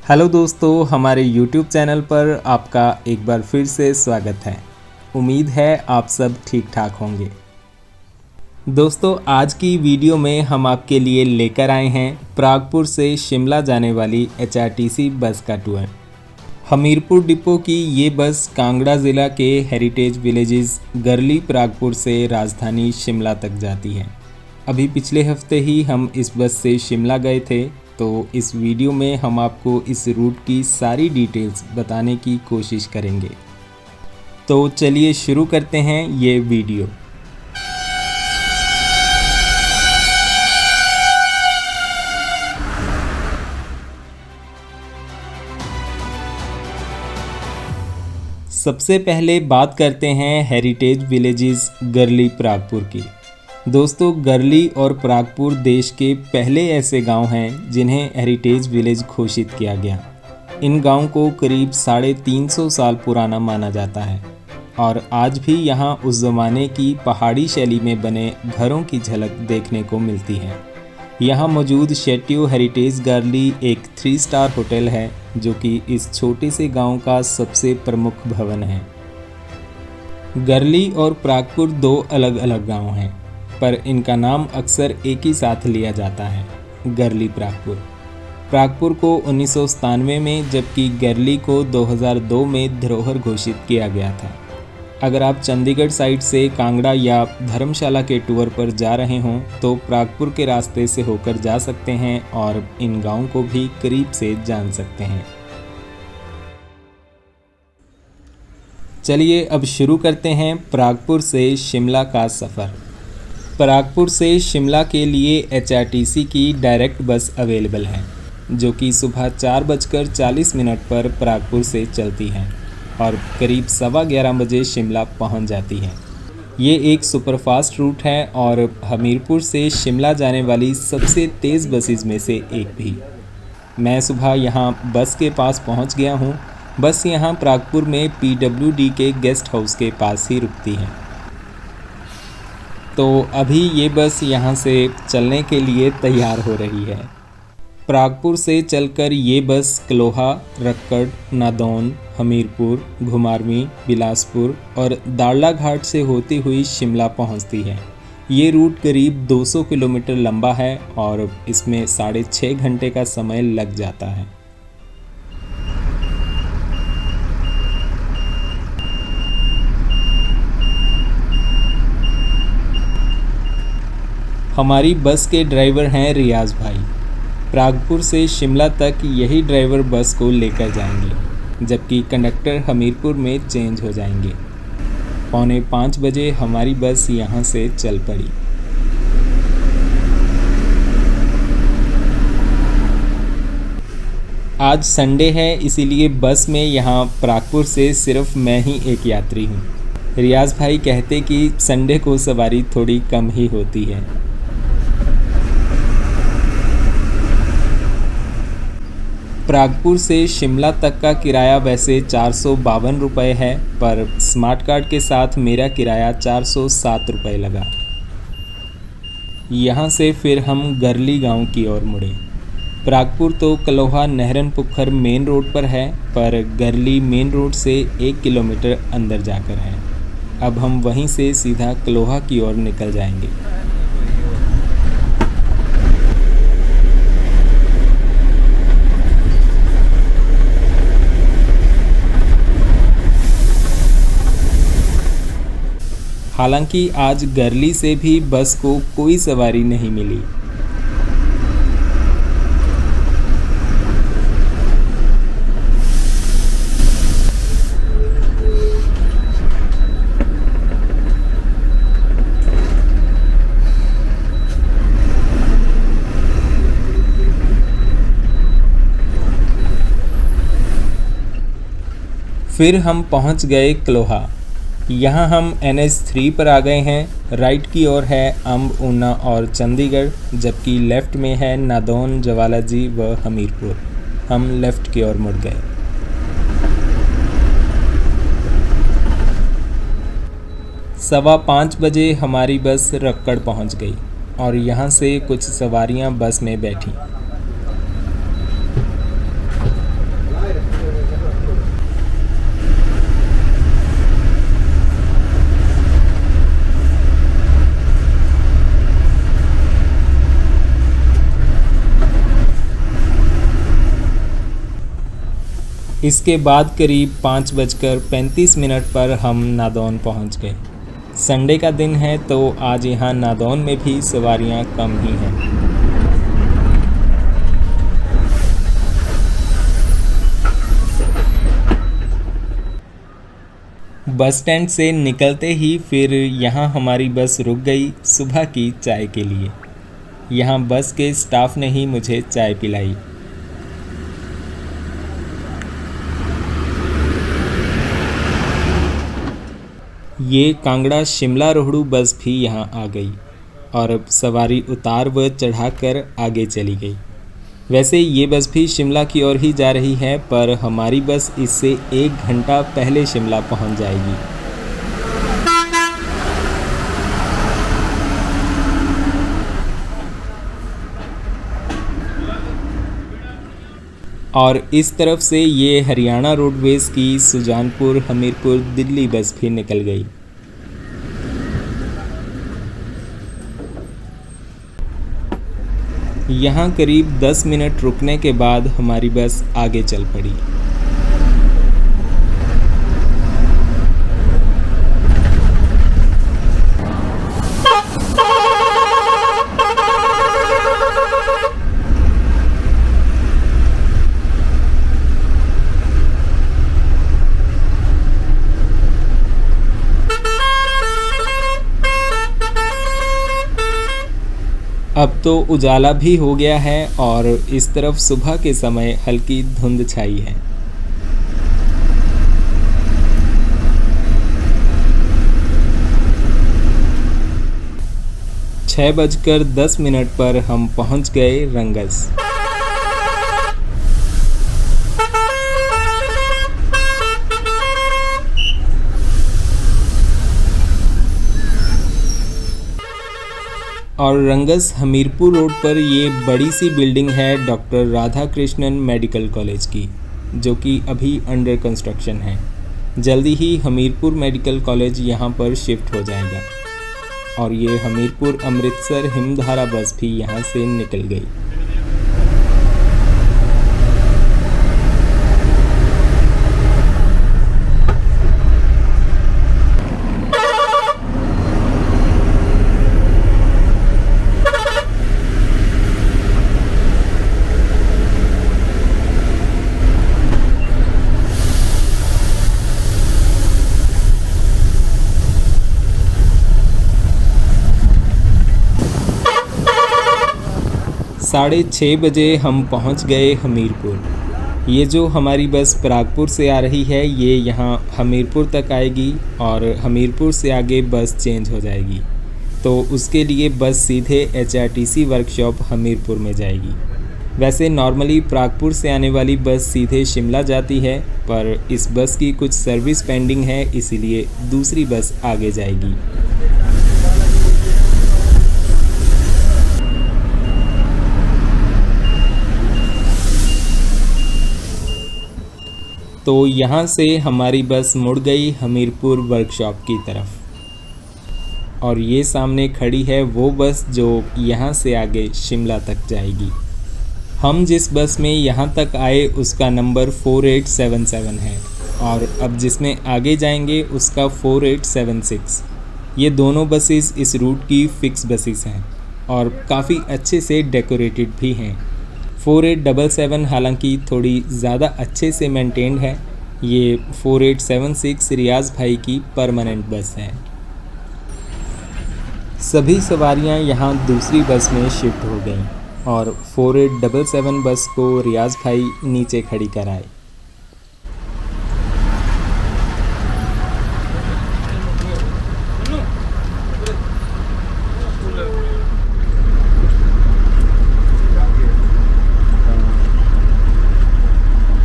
Hello दोस्तों, हमारे YouTube channel पर आपका एक बार फिर से स्वागत है। उम्मीद है आप सब ठीक ठाक होंगे। दोस्तों, आज की वीडियो में हम आपके लिए लेकर आए हैं प्रागपुर से शिमला जाने वाली HRTC बस का टूर। हमीरपुर डिपो की ये बस कांगड़ा ज़िला के हेरिटेज विलेजेस गरली प्रागपुर से राजधानी शिमला तक जाती है। अभी पिछले हफ्ते ही हम इस बस से शिमला गए थे, तो इस वीडियो में हम आपको इस रूट की सारी डिटेल्स बताने की कोशिश करेंगे। तो चलिए शुरू करते हैं ये वीडियो। सबसे पहले बात करते हैं हेरिटेज विलेजेस गरली प्रागपुर की। दोस्तों, गरली और प्रागपुर देश के पहले ऐसे गांव हैं जिन्हें हेरिटेज विलेज घोषित किया गया। इन गांव को करीब 350 साल पुराना माना जाता है और आज भी यहां उस ज़माने की पहाड़ी शैली में बने घरों की झलक देखने को मिलती है। यहां मौजूद शेट्यू हेरिटेज गरली एक 3 स्टार होटल है जो कि इस छोटे से गांव का सबसे प्रमुख भवन है। गरली और प्रागपुर दो अलग अलग गांव हैं, पर इनका नाम अक्सर एक ही साथ लिया जाता है, गरली प्रागपुर। प्रागपुर को 1997 में जबकि गरली को 2002 में धरोहर घोषित किया गया था। अगर आप चंडीगढ़ साइड से कांगड़ा या धर्मशाला के टूर पर जा रहे हों तो प्रागपुर के रास्ते से होकर जा सकते हैं और इन गांवों को भी करीब से जान सकते हैं। चलिए अब शुरू करते हैं प्रागपुर से शिमला का सफ़र। प्रागपुर से शिमला के लिए HRTC की डायरेक्ट बस अवेलेबल है जो कि सुबह 4:40 पर प्रागपुर से चलती है और करीब 11:15 बजे शिमला पहुंच जाती है। ये एक सुपरफास्ट रूट है और हमीरपुर से शिमला जाने वाली सबसे तेज़ बसेस में से एक भी। मैं सुबह यहाँ बस के पास पहुँच गया हूँ। बस यहाँ प्रागपुर में PWD के गेस्ट हाउस के पास ही रुकती है। तो अभी ये बस यहाँ से चलने के लिए तैयार हो रही है। प्रागपुर से चलकर ये बस कलोहा, रक्कड़, नादौन, हमीरपुर, घुमारवीं, बिलासपुर और दाड़ला घाट से होती हुई शिमला पहुँचती है। ये रूट करीब 200 किलोमीटर लंबा है और इसमें 6.5 घंटे का समय लग जाता है। हमारी बस के ड्राइवर हैं रियाज भाई। प्रागपुर से शिमला तक यही ड्राइवर बस को लेकर जाएंगे, जबकि कंडक्टर हमीरपुर में चेंज हो जाएंगे। 4:45 बजे हमारी बस यहाँ से चल पड़ी। आज संडे है, इसीलिए बस में यहाँ प्रागपुर से सिर्फ मैं ही एक यात्री हूँ। रियाज भाई कहते कि संडे को सवारी थोड़ी कम ही होती है। प्रागपुर से शिमला तक का किराया वैसे 452 रुपये है, पर स्मार्ट कार्ड के साथ मेरा किराया 407 रुपये लगा। यहाँ से फिर हम गरली गांव की ओर मुड़े। प्रागपुर तो कलोहा नहरन पुखर मेन रोड पर है, पर गरली मेन रोड से 1 किलोमीटर अंदर जाकर है। अब हम वहीं से सीधा कलोहा की ओर निकल जाएंगे। हालांकि आज गरली से भी बस को कोई सवारी नहीं मिली। फिर हम पहुंच गए कलोहा। यहाँ हम NH3 पर आ गए हैं। राइट की ओर है अम्ब, ऊना और चंडीगढ़, जबकि लेफ़्ट में है नादौन, ज्वालाजी व हमीरपुर। हम लेफ़्ट की ओर मुड़ गए। सवा 5 बजे हमारी बस रक्कड़ पहुँच गई और यहाँ से कुछ सवारियाँ बस में बैठी। इसके बाद करीब 5:35 पर हम नादौन पहुंच गए। संडे का दिन है तो आज यहाँ नादौन में भी सवारियाँ कम ही हैं। बस स्टैंड से निकलते ही फिर यहाँ हमारी बस रुक गई सुबह की चाय के लिए। यहाँ बस के स्टाफ ने ही मुझे चाय पिलाई। ये कांगड़ा शिमला रोहड़ू बस भी यहाँ आ गई और अब सवारी उतार व चढ़ाकर आगे चली गई। वैसे ये बस भी शिमला की ओर ही जा रही है, पर हमारी बस इससे 1 घंटा पहले शिमला पहुँच जाएगी। और इस तरफ से ये हरियाणा रोडवेज की सुजानपुर हमीरपुर दिल्ली बस भी निकल गई। यहाँ करीब 10 मिनट रुकने के बाद हमारी बस आगे चल पड़ी। अब तो उजाला भी हो गया है और इस तरफ सुबह के समय हल्की धुंध छाई है। छह 6:10 पर हम पहुंच गए रंगस। और रंगस हमीरपुर रोड पर ये बड़ी सी बिल्डिंग है doctor Radha Krishnan medical college की, जो कि अभी अंडर कंस्ट्रक्शन है। जल्दी ही हमीरपुर मेडिकल कॉलेज यहाँ पर शिफ्ट हो जाएगा। और ये हमीरपुर अमृतसर हिमधारा बस भी यहाँ से निकल गई। साढ़े 6 बजे हम पहुंच गए हमीरपुर। ये जो हमारी बस परागपुर से आ रही है ये यहाँ हमीरपुर तक आएगी और हमीरपुर से आगे बस चेंज हो जाएगी, तो उसके लिए बस सीधे HRTC वर्कशॉप हमीरपुर में जाएगी। वैसे नॉर्मली परागपुर से आने वाली बस सीधे शिमला जाती है, पर इस बस की कुछ सर्विस पेंडिंग है, इसीलिए दूसरी बस आगे जाएगी। तो यहाँ से हमारी बस मुड़ गई हमीरपुर वर्कशॉप की तरफ और ये सामने खड़ी है वो बस जो यहाँ से आगे शिमला तक जाएगी। हम जिस बस में यहाँ तक आए उसका नंबर 4877 है और अब जिसमें आगे जाएंगे उसका 4876। ये दोनों बसेस इस रूट की फ़िक्स बसेस हैं और काफ़ी अच्छे से डेकोरेटेड भी हैं। 4877 हालांकि थोड़ी ज़्यादा अच्छे से मेंटेन्ड है। ये 4876 रियाज भाई की परमानेंट बस है। सभी सवारियां यहां दूसरी बस में शिफ्ट हो गईं और 4877 बस को रियाज भाई नीचे खड़ी कराए।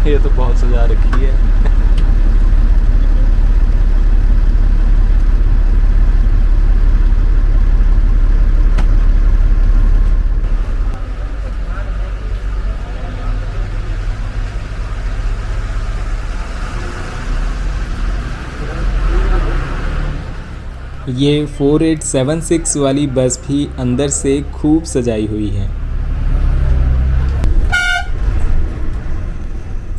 ये तो बहुत सजा रखी है। ये 4876 वाली बस भी अंदर से खूब सजाई हुई है।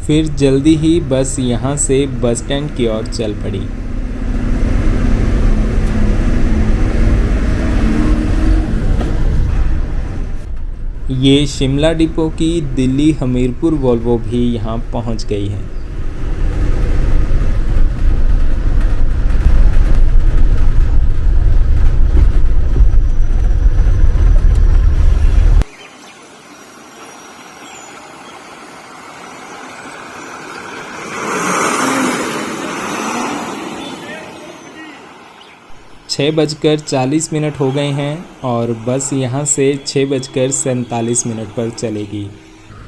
फिर जल्दी ही बस यहाँ से बस स्टैंड की ओर चल पड़ी। ये शिमला डिपो की दिल्ली हमीरपुर वोल्वो भी यहाँ पहुँच गई है। छः बजकर 40 मिनट हो गए हैं और बस यहाँ से 6:47 पर चलेगी।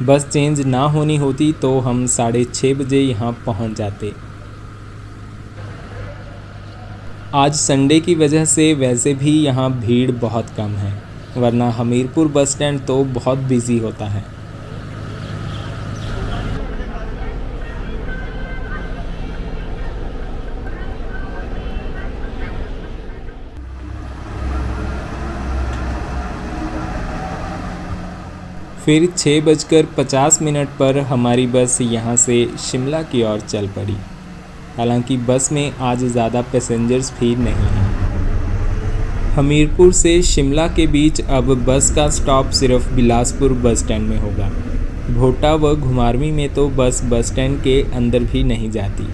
बस चेंज ना होनी होती तो हम 6:30 बजे यहाँ पहुँच जाते। आज संडे की वजह से वैसे भी यहाँ भीड़ बहुत कम है, वरना हमीरपुर बस स्टैंड तो बहुत बिजी होता है। फिर 6:50 पर हमारी बस यहाँ से शिमला की ओर चल पड़ी। हालांकि बस में आज ज़्यादा पैसेंजर्स भी नहीं हैं। हमीरपुर से शिमला के बीच अब बस का स्टॉप सिर्फ बिलासपुर बस स्टैंड में होगा। भोटा व घुमारवीं में तो बस स्टैंड के अंदर भी नहीं जाती।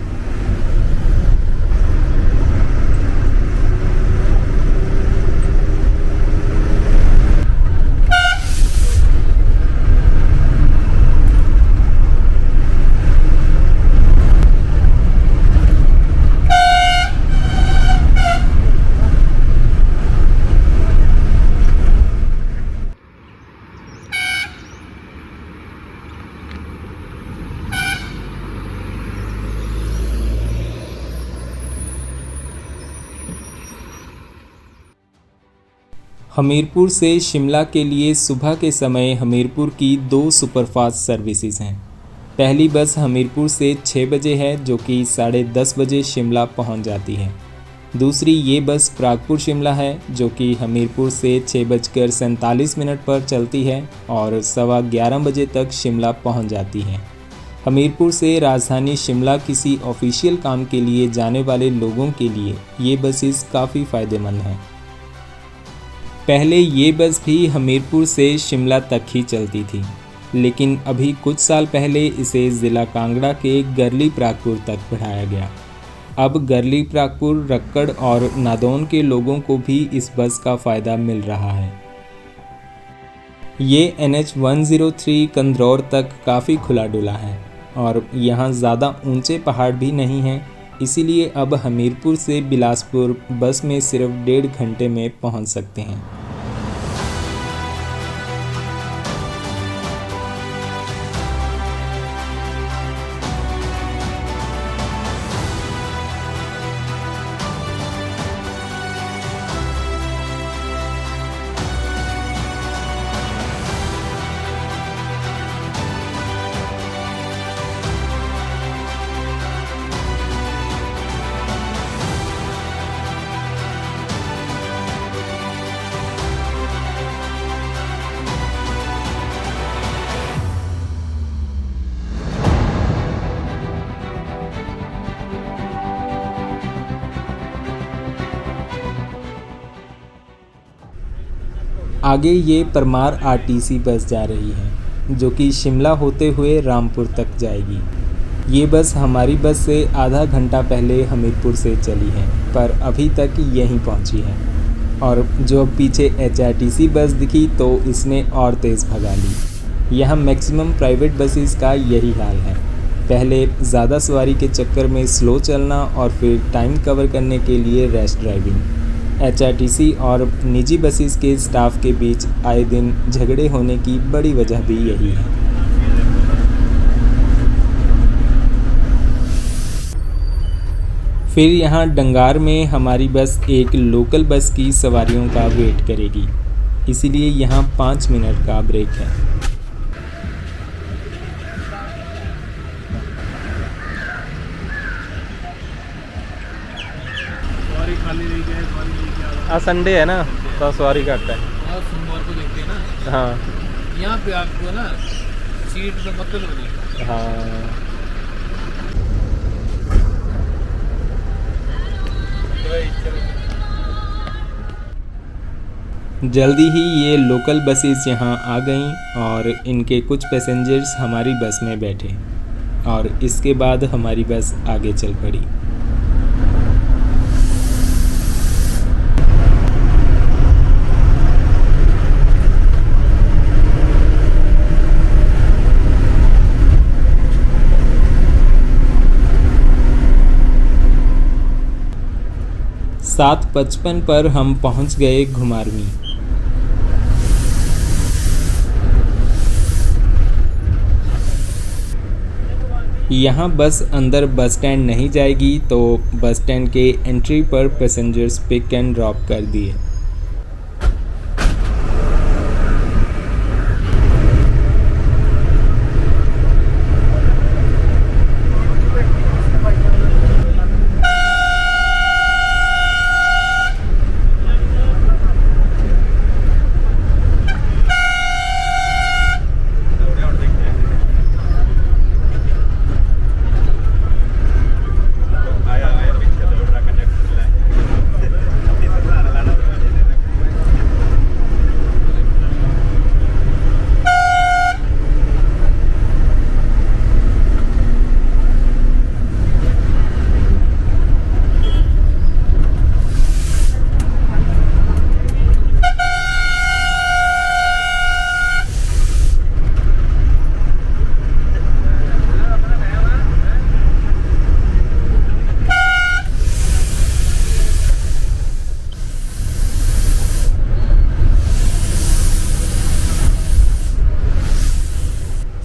हमीरपुर से शिमला के लिए सुबह के समय हमीरपुर की 2 सुपरफास्ट सर्विसेज हैं। पहली बस हमीरपुर से 6 बजे है जो कि 10:30 बजे शिमला पहुंच जाती है। दूसरी ये बस प्रागपुर शिमला है जो कि हमीरपुर से 6:47 पर चलती है और 11:15 बजे तक शिमला पहुंच जाती है। हमीरपुर से राजधानी शिमला किसी ऑफिशियल काम के लिए जाने वाले लोगों के लिए ये बसेस काफ़ी फ़ायदेमंद हैं। पहले ये बस भी हमीरपुर से शिमला तक ही चलती थी, लेकिन अभी कुछ साल पहले इसे ज़िला कांगड़ा के गरली प्रागपुर तक बढ़ाया गया। अब गरली प्रागपुर, रक्कड़ और नादौन के लोगों को भी इस बस का फ़ायदा मिल रहा है। ये NH 103 कंदरौर तक काफ़ी खुला डुला है और यहाँ ज़्यादा ऊंचे पहाड़ भी नहीं हैं, इसीलिए अब हमीरपुर से बिलासपुर बस में सिर्फ 1.5 घंटे में पहुँच सकते हैं। आगे ये परमार RTC बस जा रही है जो कि शिमला होते हुए रामपुर तक जाएगी। ये बस हमारी बस से आधा घंटा पहले हमीरपुर से चली है पर अभी तक यहीं पहुंची है। और जो पीछे HRTC बस दिखी तो इसने और तेज़ भगा ली। यहाँ मैक्सिमम प्राइवेट बसेस का यही हाल है। पहले ज़्यादा सवारी के चक्कर में स्लो चलना और फिर टाइम कवर करने के लिए रैश ड्राइविंग। HRTC और निजी बसेस के स्टाफ के बीच आए दिन झगड़े होने की बड़ी वजह भी यही है। फिर यहाँ डंगार में हमारी बस एक लोकल बस की सवारियों का वेट करेगी, इसीलिए यहाँ 5 मिनट का ब्रेक है। आज संडे है ना तो सवारी घट है। सोमवार को देखते हैं ना। हाँ यहाँ पे आपको ना सीट तो मतलब नहीं। हाँ जल्दी ही ये लोकल बसेस यहाँ आ गईं और इनके कुछ पैसेंजर्स हमारी बस में बैठे और इसके बाद हमारी बस आगे चल पड़ी। सात 55 पर हम पहुंच गए घुमारवीं। यहाँ बस अंदर बस स्टैंड नहीं जाएगी तो बस स्टैंड के एंट्री पर पैसेंजर्स पिक एंड ड्रॉप कर दिए।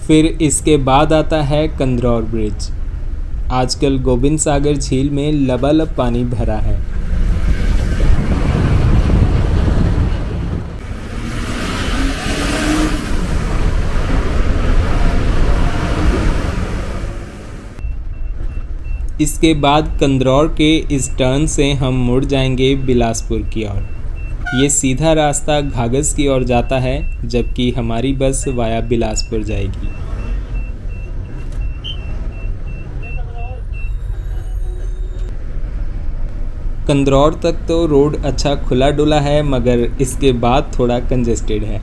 फिर इसके बाद आता है कंदरौर ब्रिज। आजकल गोबिंद सागर झील में लबालब पानी भरा है। इसके बाद कंदरौर के इस टर्न से हम मुड़ जाएंगे बिलासपुर की ओर। ये सीधा रास्ता घाघस की ओर जाता है जबकि हमारी बस वाया बिलासपुर जाएगी। कंदरौर तक तो रोड अच्छा खुला डुला है मगर इसके बाद थोड़ा कंजेस्टेड है।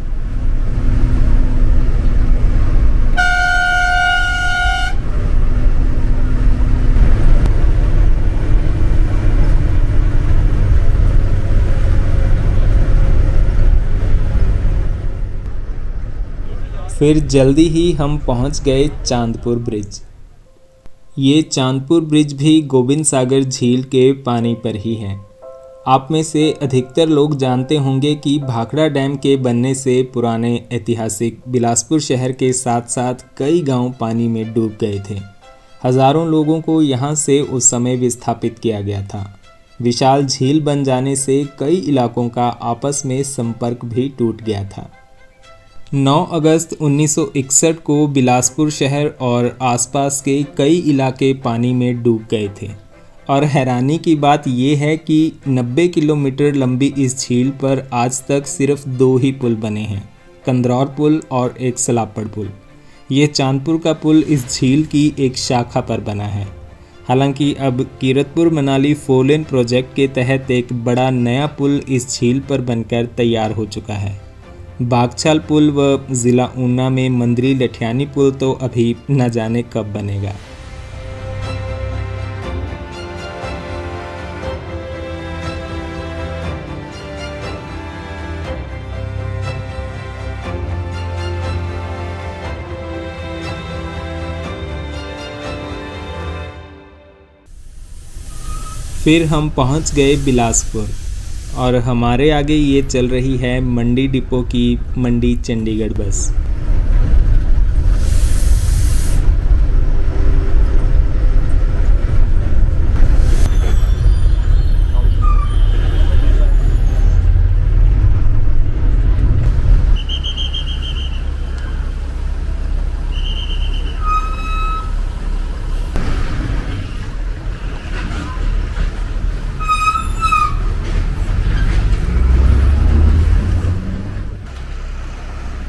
फिर जल्दी ही हम पहुंच गए चांदपुर ब्रिज। ये चांदपुर ब्रिज भी गोबिंद सागर झील के पानी पर ही है। आप में से अधिकतर लोग जानते होंगे कि भाखड़ा डैम के बनने से पुराने ऐतिहासिक बिलासपुर शहर के साथ साथ कई गांव पानी में डूब गए थे। हज़ारों लोगों को यहाँ से उस समय विस्थापित किया गया था। विशाल झील बन जाने से कई इलाकों का आपस में संपर्क भी टूट गया था। 9 अगस्त 1961 को बिलासपुर शहर और आसपास के कई इलाके पानी में डूब गए थे और हैरानी की बात यह है कि 90 किलोमीटर लंबी इस झील पर आज तक सिर्फ 2 ही पुल बने हैं, कंदरौर पुल और एक सलापड़ पुल। ये चांदपुर का पुल इस झील की एक शाखा पर बना है। हालांकि अब कीरतपुर मनाली 4 लेन प्रोजेक्ट के तहत एक बड़ा नया पुल इस झील पर बनकर तैयार हो चुका है। बागछाल पुल व ज़िला ऊना में मंदरी लठियानी पुल तो अभी न जाने कब बनेगा। फिर हम पहुंच गए बिलासपुर और हमारे आगे ये चल रही है मंडी डिपो की मंडी चंडीगढ़ बस।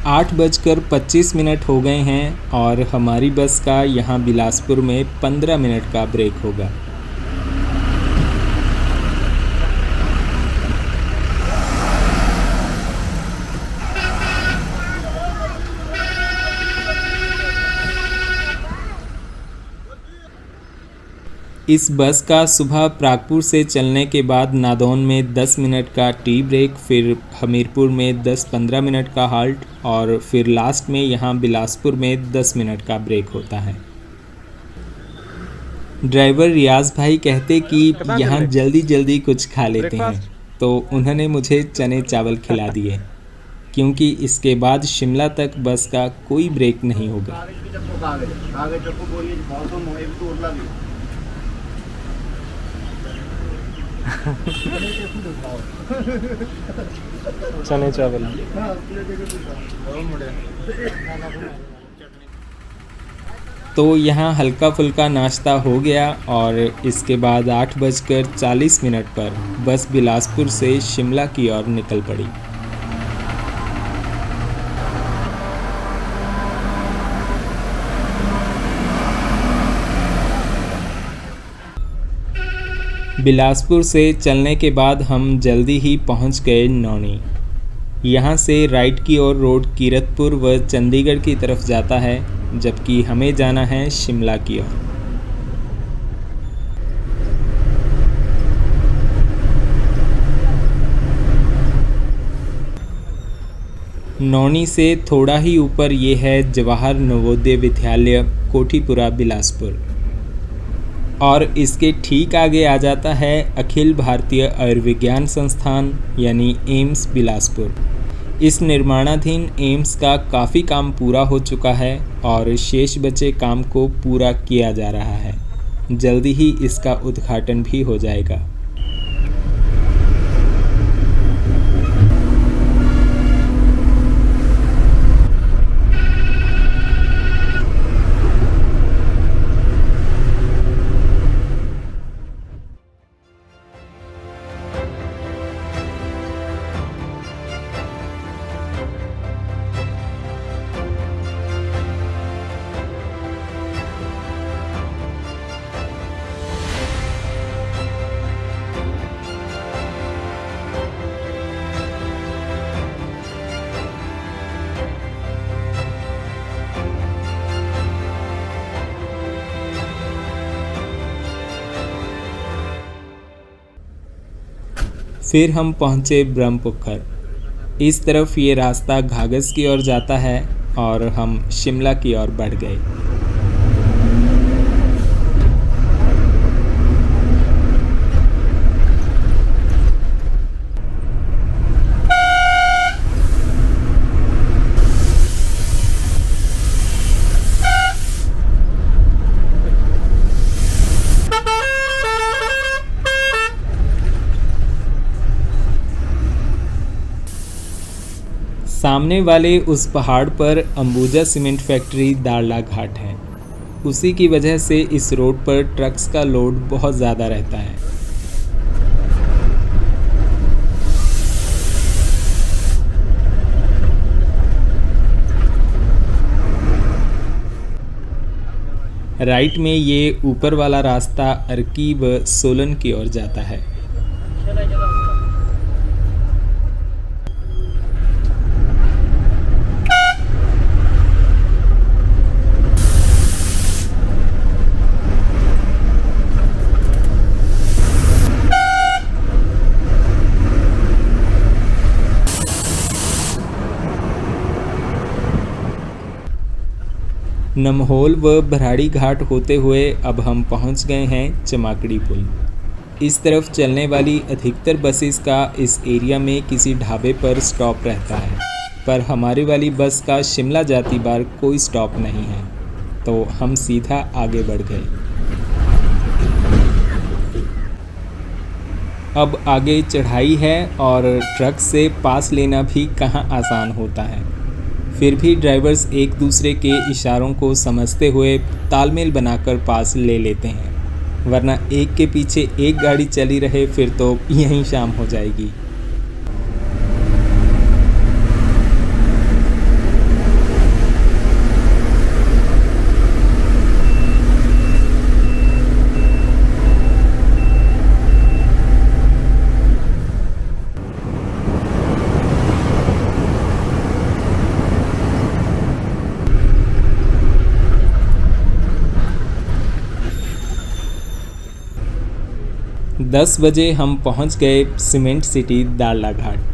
आठ 8:25 हो गए हैं और हमारी बस का यहाँ बिलासपुर में 15 मिनट का ब्रेक होगा। इस बस का सुबह प्रागपुर से चलने के बाद नादौन में 10 मिनट का टी ब्रेक, फिर हमीरपुर में 10-15 मिनट का हाल्ट और फिर लास्ट में यहाँ बिलासपुर में 10 मिनट का ब्रेक होता है। ड्राइवर रियाज भाई कहते कि यहाँ जल्दी जल्दी कुछ खा लेते हैं, तो उन्होंने मुझे चने चावल खिला दिए, क्योंकि इसके बाद शिमला तक बस का कोई ब्रेक नहीं होगा। चने चावल। तो यहाँ हल्का फुल्का नाश्ता हो गया और इसके बाद 8:40 पर बस बिलासपुर से शिमला की ओर निकल पड़ी। बिलासपुर से चलने के बाद हम जल्दी ही पहुंच गए नौनी। यहाँ से राइट की ओर रोड कीरतपुर व चंडीगढ़ की तरफ जाता है, जबकि हमें जाना है शिमला की ओर। नौनी से थोड़ा ही ऊपर ये है जवाहर नवोदय विद्यालय कोठीपुरा बिलासपुर, और इसके ठीक आगे आ जाता है अखिल भारतीय आयुर्विज्ञान संस्थान यानी एम्स बिलासपुर। इस निर्माणाधीन एम्स का काफ़ी काम पूरा हो चुका है और शेष बचे काम को पूरा किया जा रहा है। जल्दी ही इसका उद्घाटन भी हो जाएगा। फिर हम पहुँचे ब्रह्मपुखर। इस तरफ ये रास्ता घाघस की ओर जाता है और हम शिमला की ओर बढ़ गए। सामने वाले उस पहाड़ पर अंबुजा सीमेंट फैक्ट्री दाड़ला घाट है। उसी की वजह से इस रोड पर ट्रक्स का लोड बहुत ज़्यादा रहता है। राइट में ये ऊपर वाला रास्ता अर्की व सोलन की ओर जाता है। नमहोल व भराड़ी घाट होते हुए अब हम पहुंच गए हैं चमाकड़ी पुल। इस तरफ चलने वाली अधिकतर बसेस का इस एरिया में किसी ढाबे पर स्टॉप रहता है, पर हमारी वाली बस का शिमला जाती बार कोई स्टॉप नहीं है, तो हम सीधा आगे बढ़ गए। अब आगे चढ़ाई है और ट्रक से पास लेना भी कहाँ आसान होता है। फिर भी ड्राइवर्स एक दूसरे के इशारों को समझते हुए तालमेल बनाकर पास ले लेते हैं, वरना एक के पीछे एक गाड़ी चली रहे फिर तो यहीं शाम हो जाएगी। 10 बजे हम पहुंच गए सीमेंट सिटी दारला घाट।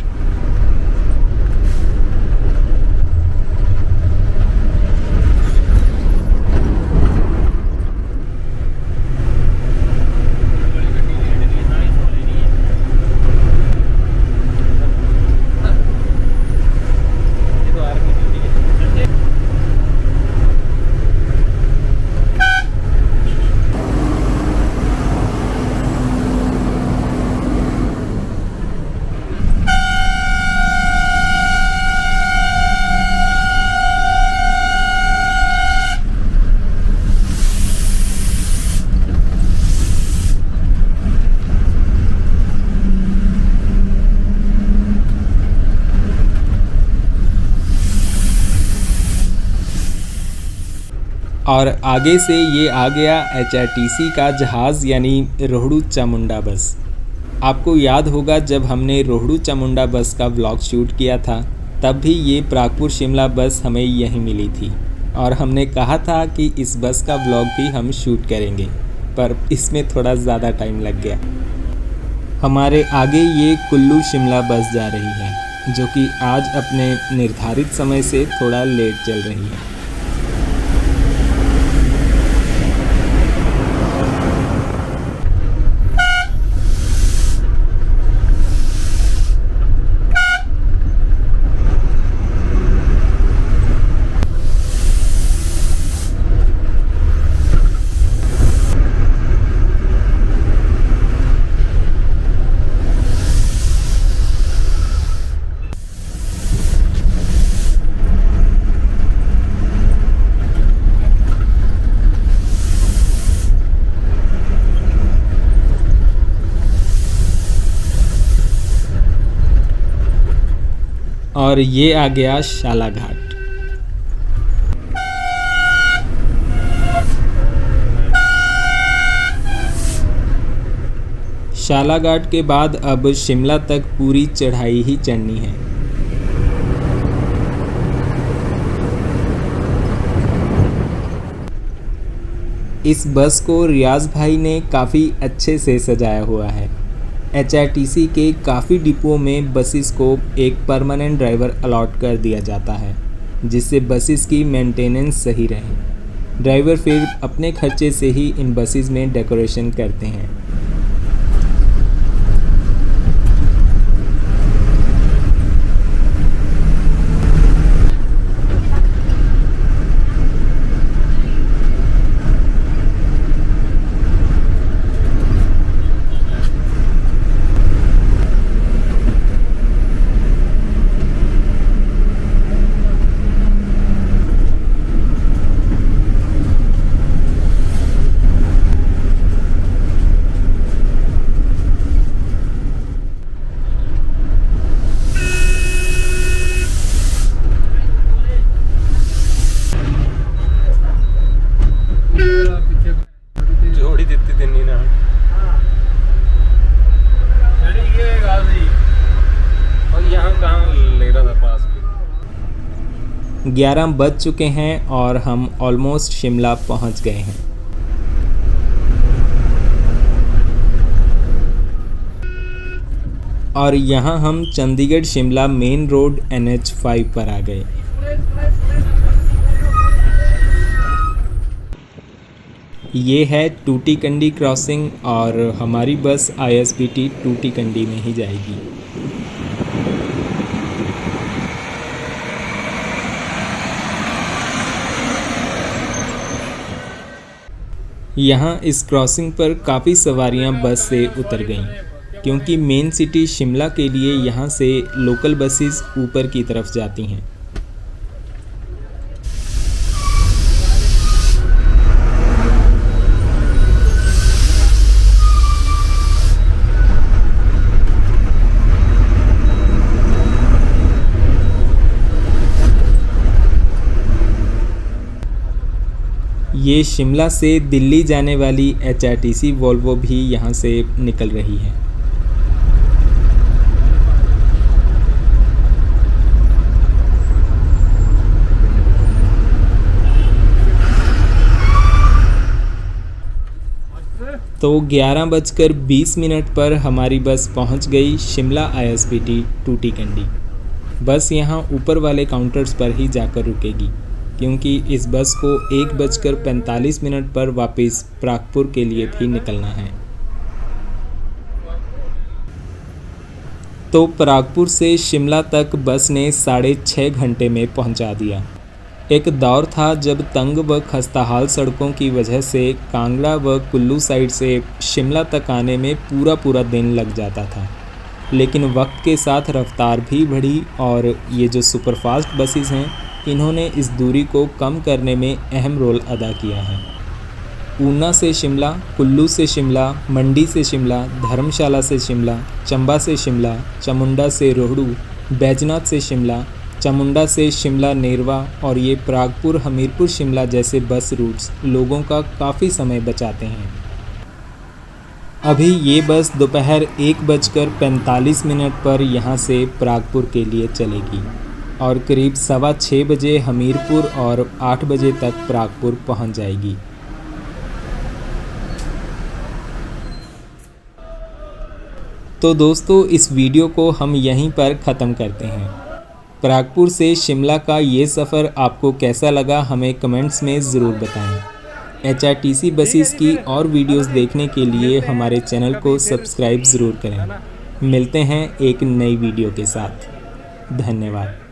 और आगे से ये आ गया HRTC का जहाज़ यानी रोहड़ू चामुंडा बस। आपको याद होगा जब हमने रोहड़ू चामुंडा बस का व्लॉग शूट किया था तब भी ये प्रागपुर शिमला बस हमें यहीं मिली थी और हमने कहा था कि इस बस का व्लॉग भी हम शूट करेंगे, पर इसमें थोड़ा ज़्यादा टाइम लग गया। हमारे आगे ये कुल्लू शिमला बस जा रही है जो कि आज अपने निर्धारित समय से थोड़ा लेट चल रही है। और ये आ गया शाला घाट। शाला घाट के बाद अब शिमला तक पूरी चढ़ाई ही चढ़नी है। इस बस को रियाज भाई ने काफ़ी अच्छे से सजाया हुआ है। HRTC के काफ़ी डिपों में बसेस को एक परमानेंट ड्राइवर अलॉट कर दिया जाता है जिससे बसेस की मेंटेनेंस सही रहे। ड्राइवर फिर अपने खर्चे से ही इन बसेस में डेकोरेशन करते हैं। जोड़ी ਦਿੱਤੀ ਦਿੰਨੀ ਨਾ और यहाँ कहाँ ले रहा था पास 11 बज चुके हैं और हम ऑलमोस्ट शिमला पहुंच गए हैं। और यहाँ हम Chandigarh Shimla main road NH5 पर आ गए। ये है टूटीकंडी क्रॉसिंग और हमारी बस ISBT टूटीकंडी में ही जाएगी। यहाँ इस क्रॉसिंग पर काफ़ी सवारियाँ बस से उतर गईं क्योंकि मेन सिटी शिमला के लिए यहाँ से लोकल बसेस ऊपर की तरफ जाती हैं। ये शिमला से दिल्ली जाने वाली HRTC वोल्वो भी यहाँ से निकल रही है। तो 11:20 पर हमारी बस पहुंच गई शिमला ISBT टूटीकंडी। बस यहां ऊपर वाले काउंटर्स पर ही जाकर रुकेगी, क्योंकि इस बस को 1:45 पर वापस प्रागपुर के लिए भी निकलना है। तो प्रागपुर से शिमला तक बस ने 6.5 घंटे में पहुंचा दिया। एक दौर था जब तंग व खस्ताहाल सड़कों की वजह से कांगड़ा व कुल्लू साइड से शिमला तक आने में पूरा दिन लग जाता था, लेकिन वक्त के साथ रफ्तार भी बढ़ी और ये जो सुपरफास्ट बसेस हैं, इन्होंने इस दूरी को कम करने में अहम रोल अदा किया है। ऊना से शिमला, कुल्लू से शिमला, मंडी से शिमला, धर्मशाला से शिमला, चंबा से शिमला, चामुंडा से रोहड़ू, बैजनाथ से शिमला, चामुंडा से शिमला नेरवा और ये प्रागपुर हमीरपुर शिमला जैसे बस रूट्स लोगों का काफ़ी समय बचाते हैं। अभी ये बस दोपहर 1:45 पर यहाँ से प्रागपुर के लिए चलेगी और करीब 6:15 बजे हमीरपुर और 8 बजे तक प्रागपुर पहुँच जाएगी। तो दोस्तों, इस वीडियो को हम यहीं पर ख़त्म करते हैं। प्रागपुर से शिमला का ये सफ़र आपको कैसा लगा हमें कमेंट्स में ज़रूर बताएं। HRTC बसेस की और वीडियोस देखने के लिए हमारे चैनल को सब्सक्राइब ज़रूर करें। मिलते हैं एक नई वीडियो के साथ। धन्यवाद।